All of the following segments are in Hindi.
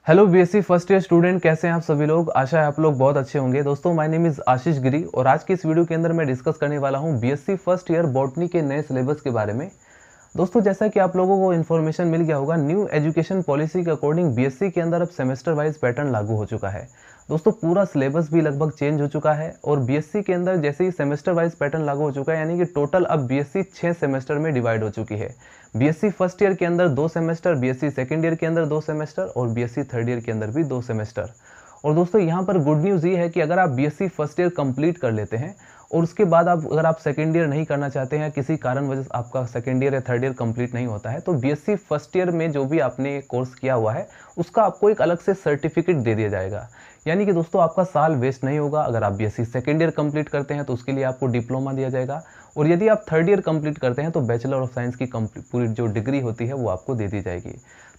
Hello BSc first year student, कैसे हैं आप सभी लोग। आशा है आप लोग बहुत अच्छे होंगे। दोस्तों, माय नेम इज़ आशीष गिरी और आज की इस वीडियो के अंदर मैं डिस्कस करने वाला हूं बीएससी फर्स्ट ईयर बॉटनी के नए सिलेबस के बारे में। दोस्तों, जैसा कि आप लोगों को इन्फॉर्मेशन मिल गया होगा, न्यू एजुकेशन पॉलिसी के अकॉर्डिंग बीएससी के अंदर अब सेमेस्टर वाइज पैटर्न लागू हो चुका है। दोस्तों, पूरा सिलेबस भी लगभग चेंज हो चुका है और बीएससी के अंदर जैसे ही सेमेस्टर वाइज पैटर्न लागू हो चुका है, यानी कि टोटल अब बीएससी 6 सेमेस्टर में डिवाइड हो चुकी है। बीएससी फर्स्ट ईयर के अंदर 2 सेमेस्टर, बीएससी सेकंड ईयर के अंदर 2 सेमेस्टर और बीएससी थर्ड ईयर के अंदर भी 2 सेमेस्टर। और दोस्तों, यहाँ पर गुड न्यूज़ ये है कि अगर आप बीएससी फर्स्ट ईयर कंप्लीट कर लेते हैं और उसके बाद अगर आप सेकेंड ईयर नहीं करना चाहते हैं, किसी कारण वजह से आपका सेकेंड ईयर या थर्ड ईयर कंप्लीट नहीं होता है, तो बीएससी फर्स्ट ईयर में जो भी आपने कोर्स किया हुआ है उसका आपको एक अलग से सर्टिफिकेट दे दिया जाएगा। यानी कि दोस्तों, आपका साल वेस्ट नहीं होगा। अगर आप बीएससी सेकेंड ईयर कंप्लीट करते हैं तो उसके लिए आपको डिप्लोमा दिया जाएगा और यदि आप थर्ड ईयर कंप्लीट करते हैं तो बैचलर ऑफ साइंस की पूरी जो डिग्री होती है वो आपको दे दी जाएगी।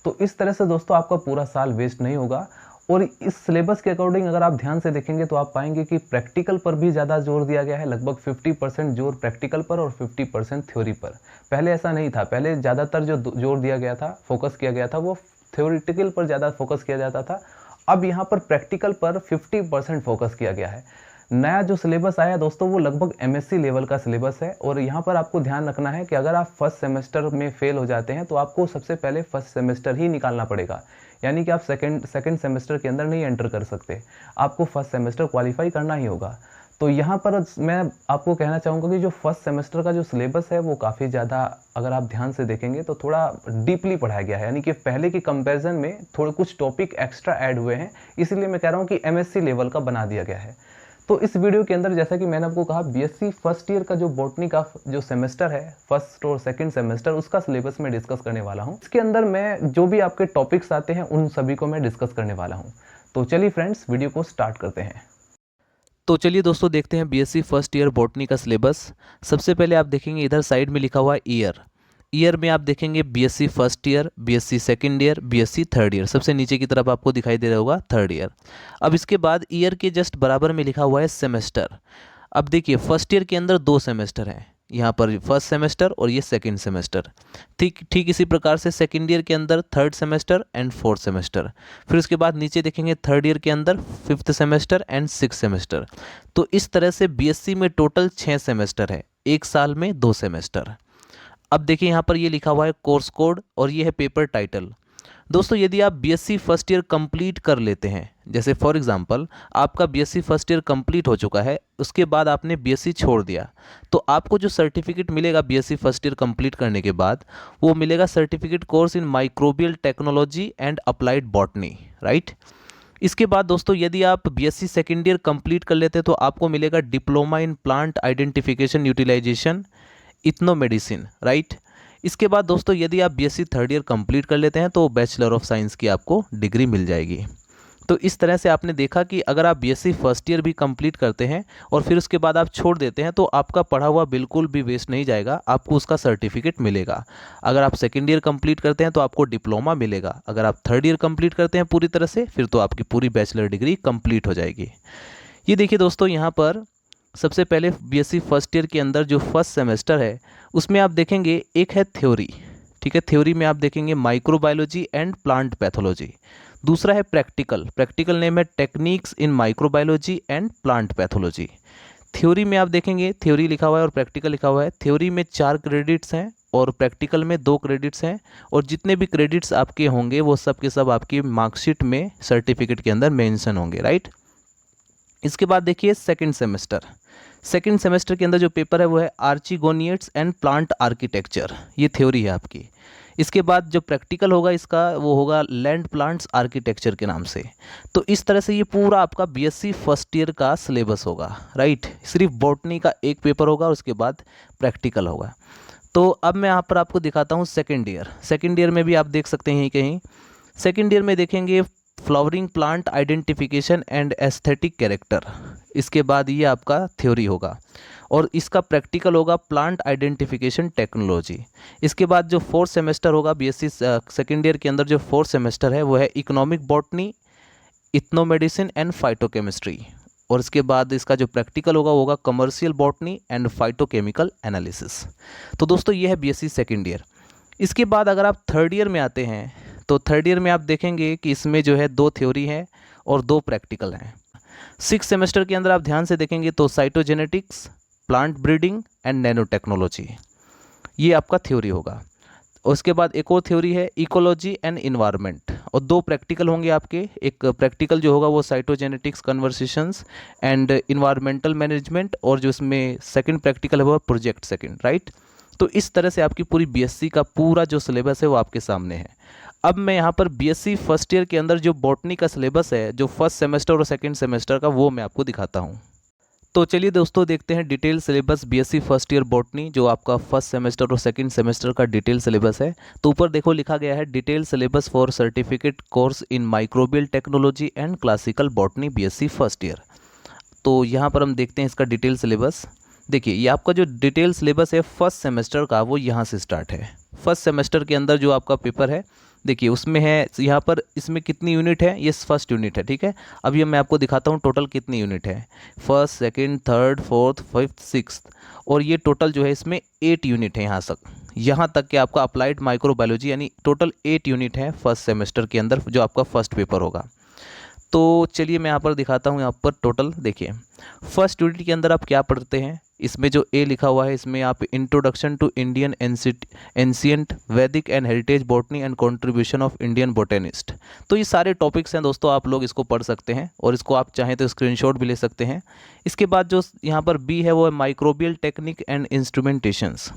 तो इस तरह से दोस्तों आपका पूरा साल वेस्ट नहीं होगा। और इस सिलेबस के अकॉर्डिंग अगर आप ध्यान से देखेंगे तो आप पाएंगे कि प्रैक्टिकल पर भी ज़्यादा जोर दिया गया है। लगभग 50% जोर प्रैक्टिकल पर और 50% थ्योरी पर। पहले ऐसा नहीं था। पहले ज़्यादातर जो जोर दिया गया था, फोकस किया गया था, वो थ्योरिटिकल पर ज़्यादा फोकस किया जाता था। अब यहाँ पर प्रैक्टिकल पर 50% फोकस किया गया है। नया जो सिलेबस आया दोस्तों, वो लगभग एमएससी लेवल का सिलेबस है। और यहाँ पर आपको ध्यान रखना है कि अगर आप फर्स्ट सेमेस्टर में फेल हो जाते हैं तो आपको सबसे पहले फर्स्ट सेमेस्टर ही निकालना पड़ेगा। यानी कि आप सेकंड सेमेस्टर के अंदर नहीं एंटर कर सकते, आपको फर्स्ट सेमेस्टर क्वालिफाई करना ही होगा। तो यहाँ पर मैं आपको कहना चाहूँगा कि जो फर्स्ट सेमेस्टर का जो सिलेबस है वो काफ़ी ज़्यादा, अगर आप ध्यान से देखेंगे तो थोड़ा डीपली पढ़ाया गया है। यानी कि पहले की कंपैरिजन में थोड़े कुछ टॉपिक एक्स्ट्रा ऐड हुए हैं, इसलिए मैं कह रहा हूँ कि एमएससी लेवल का बना दिया गया है। तो इस वीडियो के अंदर जैसा कि मैंने आपको कहा, बीएससी फर्स्ट ईयर का जो बॉटनी का जो सेमेस्टर है, फर्स्ट और सेकंड सेमेस्टर, उसका सिलेबस मैं डिस्कस करने वाला हूं। इसके अंदर मैं जो भी आपके टॉपिक्स आते हैं उन सभी को मैं डिस्कस करने वाला हूं। तो चलिए फ्रेंड्स, वीडियो को स्टार्ट करते हैं। तो चलिए दोस्तों, देखते हैं बीएससी फर्स्ट ईयर बॉटनी का सिलेबस। सबसे पहले आप देखेंगे इधर साइड में लिखा हुआ है ईयर में आप देखेंगे BSc first year, BSc second year, BSc third year. सबसे नीचे की तरफ आपको दिखाई दे रहा होगा थर्ड ईयर। अब इसके बाद ईयर के जस्ट बराबर में लिखा हुआ है सेमेस्टर। अब देखिए, फर्स्ट ईयर के अंदर 2 सेमेस्टर हैं, यहाँ पर फर्स्ट सेमेस्टर और ये सेकंड सेमेस्टर। ठीक इसी प्रकार से सेकंड ईयर के अंदर third semester and fourth semester. फिर उसके बाद नीचे देखेंगे थर्ड ईयर के अंदर fifth semester and six semester. तो इस तरह से बीएससी में टोटल 6 सेमेस्टर है, एक साल में 2 सेमेस्टर। अब देखिए, यहाँ पर ये लिखा हुआ है कोर्स कोड और ये है पेपर टाइटल। दोस्तों, यदि आप बीएससी फर्स्ट ईयर कंप्लीट कर लेते हैं, जैसे फॉर एग्जांपल आपका बीएससी फर्स्ट ईयर कंप्लीट हो चुका है, उसके बाद आपने बीएससी छोड़ दिया, तो आपको जो सर्टिफिकेट मिलेगा बीएससी फर्स्ट ईयर कंप्लीट करने के बाद, वो मिलेगा certificate course in microbial technology and applied botany, right. इसके बाद दोस्तों, यदि आप बीएससी सेकेंड ईयर कंप्लीट कर लेते हैं तो आपको मिलेगा diploma in plant identification utilization ethno medicine, right. इसके बाद दोस्तों, यदि आप बीएससी थर्ड ईयर कंप्लीट कर लेते हैं तो बैचलर ऑफ साइंस की आपको डिग्री मिल जाएगी। तो इस तरह से आपने देखा कि अगर आप बीएससी फर्स्ट ईयर भी कंप्लीट करते हैं और फिर उसके बाद आप छोड़ देते हैं तो आपका पढ़ा हुआ बिल्कुल भी वेस्ट नहीं जाएगा, आपको उसका सर्टिफिकेट मिलेगा। अगर आप सेकेंड ईयर कंप्लीट करते हैं तो आपको डिप्लोमा मिलेगा। अगर आप थर्ड ईयर कंप्लीट करते हैं पूरी तरह से, फिर तो आपकी पूरी बैचलर डिग्री कंप्लीट हो जाएगी। ये देखिए दोस्तों, यहाँ पर सबसे पहले बीएससी फर्स्ट ईयर के अंदर जो फर्स्ट सेमेस्टर है उसमें आप देखेंगे एक है थ्योरी, ठीक है। थ्योरी में आप देखेंगे माइक्रोबायोलॉजी एंड प्लांट पैथोलॉजी। दूसरा है प्रैक्टिकल नेम है techniques in microbiology and plant pathology. Theory में आप देखेंगे, थ्योरी लिखा हुआ है और प्रैक्टिकल लिखा हुआ है। थ्योरी में 4 क्रेडिट्स हैं और प्रैक्टिकल में 2 क्रेडिट्स हैं। और जितने भी क्रेडिट्स आपके होंगे वो सब के सब आपकी मार्कशीट में, सर्टिफिकेट के अंदर मेंशन होंगे, राइट। इसके बाद देखिए सेकंड सेमेस्टर के अंदर जो पेपर है वो है आर्चिगोनिएट्स एंड प्लांट आर्किटेक्चर, ये थ्योरी है आपकी। इसके बाद जो प्रैक्टिकल होगा इसका, वो होगा लैंड प्लांट्स आर्किटेक्चर के नाम से। तो इस तरह से ये पूरा आपका बीएससी फर्स्ट ईयर का सिलेबस होगा, राइट। सिर्फ बॉटनी का एक पेपर होगा और उसके बाद प्रैक्टिकल होगा। तो अब मैं यहाँ पर आपको दिखाता हूँ सेकेंड ईयर में भी आप देख सकते हैं कहीं। सेकेंड ईयर में देखेंगे flowering plant identification and aesthetic character. इसके बाद ये आपका थ्योरी होगा और इसका प्रैक्टिकल होगा प्लांट आइडेंटिफिकेशन टेक्नोलॉजी। इसके बाद जो फोर्थ सेमेस्टर होगा बीएससी सेकेंड ईयर के अंदर, जो फोर्थ सेमेस्टर है वो है economic botany, ethno medicine and phytochemistry. और इसके बाद इसका जो प्रैक्टिकल होगा वो होगा commercial botany and phytochemical analysis. तो दोस्तों, ये है बीएससी सेकेंड ईयर। इसके बाद अगर आप थर्ड ईयर में आते हैं तो थर्ड ईयर में आप देखेंगे कि इसमें जो है 2 थ्योरी है और 2 प्रैक्टिकल हैं। 6 सेमेस्टर के अंदर आप ध्यान से देखेंगे तो cytogenetics, plant breeding and nano technology, ये आपका थ्योरी होगा। उसके बाद एक और थ्योरी है इकोलॉजी एंड इन्वायरमेंट, और 2 प्रैक्टिकल होंगे आपके। एक प्रैक्टिकल जो होगा वो cytogenetics conversations and environmental management, और जो इसमें सेकंड प्रैक्टिकल है वो प्रोजेक्ट सेकंड, राइट। तो इस तरह से आपकी पूरी बीएससी का पूरा जो सिलेबस है वो आपके सामने है। अब मैं यहाँ पर बीएससी फर्स्ट ईयर के अंदर जो बॉटनी का सिलेबस है, जो फर्स्ट सेमेस्टर और सेकंड सेमेस्टर का, वो मैं आपको दिखाता हूँ। तो चलिए दोस्तों देखते हैं detail syllabus BSc first year botany, जो आपका फर्स्ट सेमेस्टर और सेकंड सेमेस्टर का डिटेल सिलेबस है। तो ऊपर देखो लिखा गया है detail syllabus for certificate course in microbial technology and classical botany BSc first year. तो यहाँ पर हम देखते हैं इसका डिटेल सिलेबस। देखिए ये आपका जो डिटेल सिलेबस है फर्स्ट सेमेस्टर का, वो यहाँ से स्टार्ट है। फर्स्ट सेमेस्टर के अंदर जो आपका पेपर है, देखिए उसमें है यहाँ पर, इसमें कितनी यूनिट है, ये फर्स्ट यूनिट है, ठीक है। अब ये मैं आपको दिखाता हूँ टोटल कितनी यूनिट है, first, second, third, fourth, fifth, sixth, और ये टोटल जो है इसमें 8 यूनिट है यहाँ तक कि आपका अप्लाइड माइक्रोबायोलॉजी, यानी टोटल 8 यूनिट है फर्स्ट सेमेस्टर के अंदर, जो आपका फर्स्ट पेपर होगा। तो चलिए मैं यहाँ पर दिखाता हूँ, यहाँ पर टोटल देखिए फर्स्ट यूनिट के अंदर आप क्या पढ़ते हैं। इसमें जो ए लिखा हुआ है, इसमें आप इंट्रोडक्शन टू इंडियन एंशिएंट वैदिक and heritage botany and contribution of Indian botanist. तो ये सारे टॉपिक्स हैं दोस्तों, आप लोग इसको पढ़ सकते हैं, और इसको आप चाहें तो स्क्रीनशॉट भी ले सकते हैं। इसके बाद जो यहाँ पर बी है वो है microbial technique and instrumentations.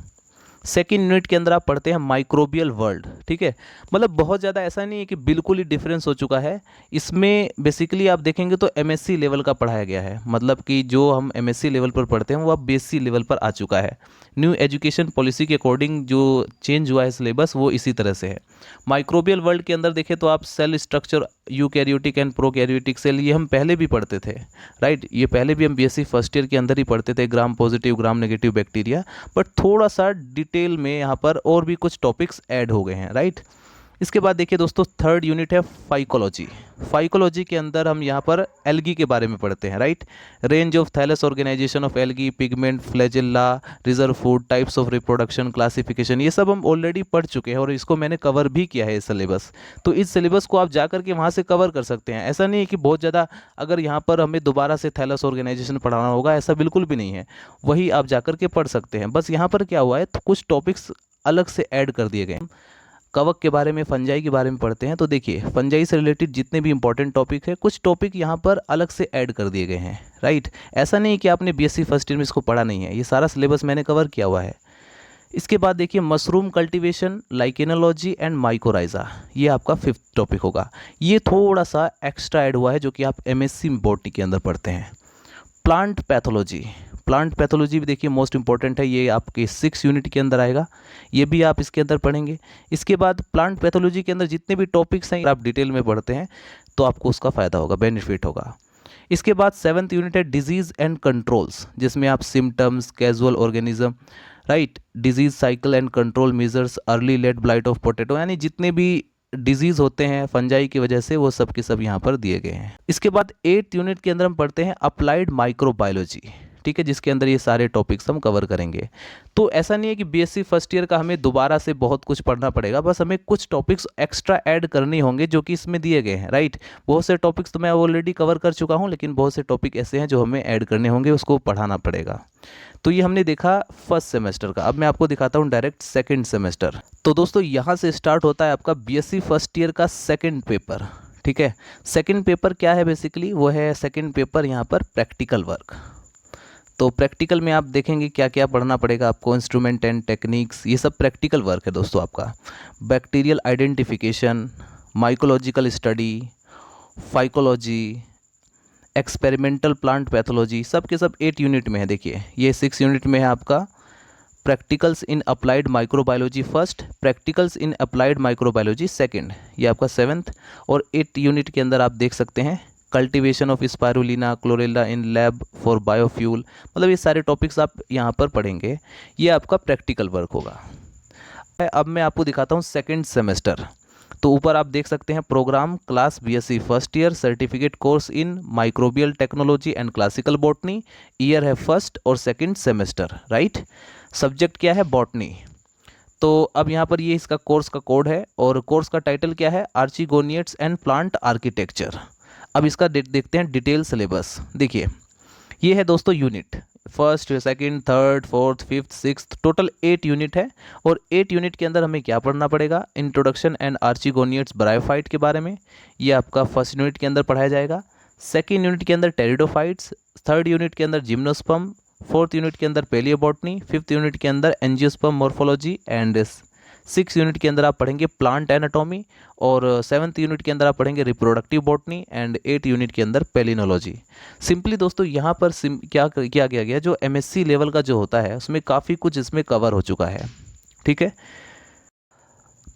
Second unit के अंदर आप पढ़ते हैं माइक्रोबियल वर्ल्ड, ठीक है। मतलब बहुत ज़्यादा ऐसा नहीं है कि बिल्कुल ही डिफरेंस हो चुका है। इसमें बेसिकली आप देखेंगे तो एमएससी लेवल का पढ़ाया गया है, मतलब कि जो हम एमएससी लेवल पर पढ़ते हैं वो अब बीएससी लेवल पर आ चुका है। न्यू एजुकेशन पॉलिसी के अकॉर्डिंग जो चेंज हुआ है सिलेबस, वो इसी तरह से है। माइक्रोबियल वर्ल्ड के अंदर देखें तो आप cell structure, eukaryotic and prokaryotic cell, ये हम पहले भी पढ़ते थे, राइट। ये पहले भी हम बीएससी फर्स्ट ईयर के अंदर ही पढ़ते थे, gram positive, gram negative bacteria, but थोड़ा सा डिटेल में यहाँ पर और भी कुछ टॉपिक्स ऐड हो गए हैं, राइट। इसके बाद देखिए दोस्तों थर्ड यूनिट है फाइकोलॉजी। फाइकोलॉजी के अंदर हम यहाँ पर एल्गी के बारे में पढ़ते हैं, right. Range of thallus organization of algae, pigment, flagella, reserve food, types of reproduction, classification, ये सब हम ऑलरेडी पढ़ चुके हैं और इसको मैंने कवर भी किया है इस सिलेबस। तो इस सिलेबस को आप जा करके वहाँ से कवर कर सकते हैं। ऐसा नहीं है कि बहुत ज़्यादा अगर यहाँ पर हमें दोबारा से थैलस ऑर्गेनाइजेशन पढ़ाना होगा, ऐसा बिल्कुल भी नहीं है। वही आप जा करके पढ़ सकते हैं। बस यहाँ पर क्या हुआ है, तो कुछ टॉपिक्स अलग से ऐड कर दिए गए। कवक के बारे में, फंजाई के बारे में पढ़ते हैं, तो देखिए फंजाई से रिलेटेड जितने भी इंपॉर्टेंट टॉपिक है, कुछ टॉपिक यहाँ पर अलग से ऐड कर दिए गए हैं, राइट। ऐसा नहीं कि आपने बीएससी फर्स्ट ईयर में इसको पढ़ा नहीं है, ये सारा सिलेबस मैंने कवर किया हुआ है। इसके बाद देखिए mushroom cultivation, lichenology and mycorrhiza, ये आपका फिफ्थ टॉपिक होगा। ये थोड़ा सा एक्स्ट्रा ऐड हुआ है जो कि आप एमएससी बॉटनी के अंदर पढ़ते हैं। प्लांट पैथोलॉजी, प्लांट पैथोलॉजी भी देखिए मोस्ट इंपॉर्टेंट है, ये आपके 6 यूनिट के अंदर आएगा, ये भी आप इसके अंदर पढ़ेंगे। इसके बाद प्लांट पैथोलॉजी के अंदर जितने भी टॉपिक्स हैं आप डिटेल में पढ़ते हैं तो आपको उसका फ़ायदा होगा, बेनिफिट होगा। इसके बाद 7th यूनिट है डिजीज़ एंड कंट्रोल्स, जिसमें आप symptoms, causal organism, right, disease cycle and control measures, early late blight of potato, यानी जितने भी डिजीज़ होते हैं फंजाई की वजह से, वो सब के सब यहाँ पर दिए गए हैं। इसके बाद 8th यूनिट के अंदर हम पढ़ते हैं अप्लाइड माइक्रोबायोलॉजी, ठीक है, जिसके अंदर ये सारे टॉपिक्स हम कवर करेंगे। तो ऐसा नहीं है कि बीएससी फर्स्ट ईयर का हमें दोबारा से बहुत कुछ पढ़ना पड़ेगा, बस हमें कुछ टॉपिक्स एक्स्ट्रा ऐड करने होंगे जो कि इसमें दिए गए हैं, राइट। बहुत से टॉपिक्स तो मैं ऑलरेडी कवर कर चुका हूँ, लेकिन बहुत से टॉपिक ऐसे हैं जो हमें ऐड करने होंगे, उसको पढ़ाना पड़ेगा। तो ये हमने देखा फर्स्ट सेमेस्टर का। अब मैं आपको दिखाता हूँ डायरेक्ट सेकेंड सेमेस्टर। तो दोस्तों यहाँ से स्टार्ट होता है आपका बीएससी फर्स्ट ईयर का सेकेंड पेपर, ठीक है। सेकेंड पेपर क्या है बेसिकली, वो है सेकेंड पेपर यहाँ पर प्रैक्टिकल वर्क। तो प्रैक्टिकल में आप देखेंगे क्या क्या पढ़ना पड़ेगा आपको, इंस्ट्रूमेंट एंड टेक्निक्स, ये सब प्रैक्टिकल वर्क है दोस्तों आपका। Bacterial identification, mycological study, phycology, experimental plant pathology, सब के सब 8 यूनिट में है। देखिए ये 6 यूनिट में है आपका practicals in applied microbiology first, practicals in applied microbiology second, ये आपका 7th। और 8 यूनिट के अंदर आप देख सकते हैं cultivation of spirulina, chlorella in lab for biofuel, मतलब ये सारे टॉपिक्स आप यहाँ पर पढ़ेंगे, ये आपका प्रैक्टिकल वर्क होगा। अब मैं आपको दिखाता हूँ सेकेंड सेमेस्टर। तो ऊपर आप देख सकते हैं program class BSc first year certificate course in microbial technology and classical botany, year है फर्स्ट और सेकंड सेमेस्टर, राइट। सब्जेक्ट क्या है, बॉटनी। तो अब यहाँ पर ये इसका कोर्स का कोड है और कोर्स का टाइटल क्या है, आर्चिगोनियट्स एंड प्लांट आर्किटेक्चर। अब इसका देखते हैं डिटेल सिलेबस। देखिए ये है दोस्तों unit, first second third fourth fifth sixth, total 8 unit है। और 8 यूनिट के अंदर हमें क्या पढ़ना पड़ेगा, इंट्रोडक्शन एंड आर्चिगोनियट्स ब्रायोफाइट के बारे में, ये आपका फर्स्ट यूनिट के अंदर पढ़ाया जाएगा। सेकेंड यूनिट के अंदर टेरिडोफाइट्स, थर्ड यूनिट के अंदर जिम्नोस्पर्म, फोर्थ यूनिट के अंदर पेलियोबॉटनी, फिफ्थ यूनिट के अंदर angiosperm morphology and six unit के अंदर आप पढ़ेंगे प्लांट एनाटॉमी, और सेवन्थ यूनिट के अंदर आप पढ़ेंगे रिप्रोडक्टिव बॉटनी, एंड 8 यूनिट के अंदर पेलिनोलॉजी। सिंपली दोस्तों यहाँ पर क्या किया गया जो एमएससी लेवल का जो होता है उसमें काफ़ी कुछ इसमें कवर हो चुका है, ठीक है।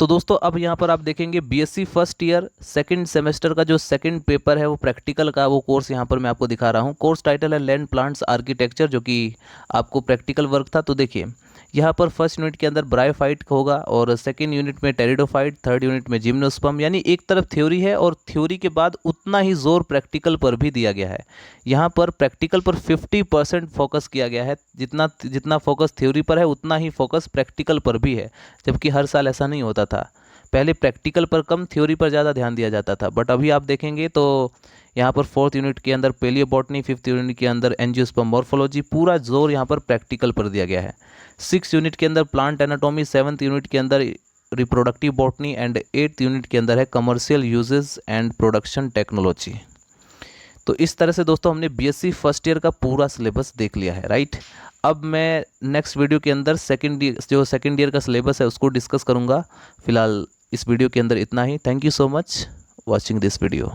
तो दोस्तों अब यहाँ पर आप देखेंगे BSc first year second semester का जो सेकंड पेपर है वो प्रैक्टिकल का वो कोर्स यहाँ पर मैं आपको दिखा रहा हूँ। कोर्स टाइटल है लैंड प्लांट्स आर्किटेक्चर, जो कि आपको प्रैक्टिकल वर्क था। तो देखिए यहाँ पर फर्स्ट यूनिट के अंदर ब्रायोफाइट होगा, और सेकंड यूनिट में टेरिडोफाइट, थर्ड यूनिट में जिम्नोस्पर्म, यानी एक तरफ थ्योरी है और थ्योरी के बाद उतना ही जोर प्रैक्टिकल पर भी दिया गया है। यहाँ पर प्रैक्टिकल पर 50% फोकस किया गया है, जितना फोकस थ्योरी पर है उतना ही फोकस प्रैक्टिकल पर भी है, जबकि हर साल ऐसा नहीं होता था। पहले प्रैक्टिकल पर कम थ्योरी पर ज़्यादा ध्यान दिया जाता था, बट अभी आप देखेंगे तो यहाँ पर फोर्थ यूनिट के अंदर पेलियोबॉटनी, फिफ्थ यूनिट के अंदर एंजियोस्पर्म मॉर्फोलॉजी, पूरा जोर यहाँ पर प्रैक्टिकल पर दिया गया है। सिक्स यूनिट के अंदर प्लांट एनाटॉमी, सेवन्थ यूनिट के अंदर reproductive botany, and 8th unit के अंदर है commercial uses and production technology. तो इस तरह से दोस्तों हमने बीएससी फर्स्ट ईयर का पूरा सिलेबस देख लिया है, राइट। अब मैं नेक्स्ट वीडियो के अंदर सेकंड ईयर का सिलेबस है उसको डिस्कस करूँगा। फिलहाल इस वीडियो के अंदर इतना ही। Thank you so much watching this video.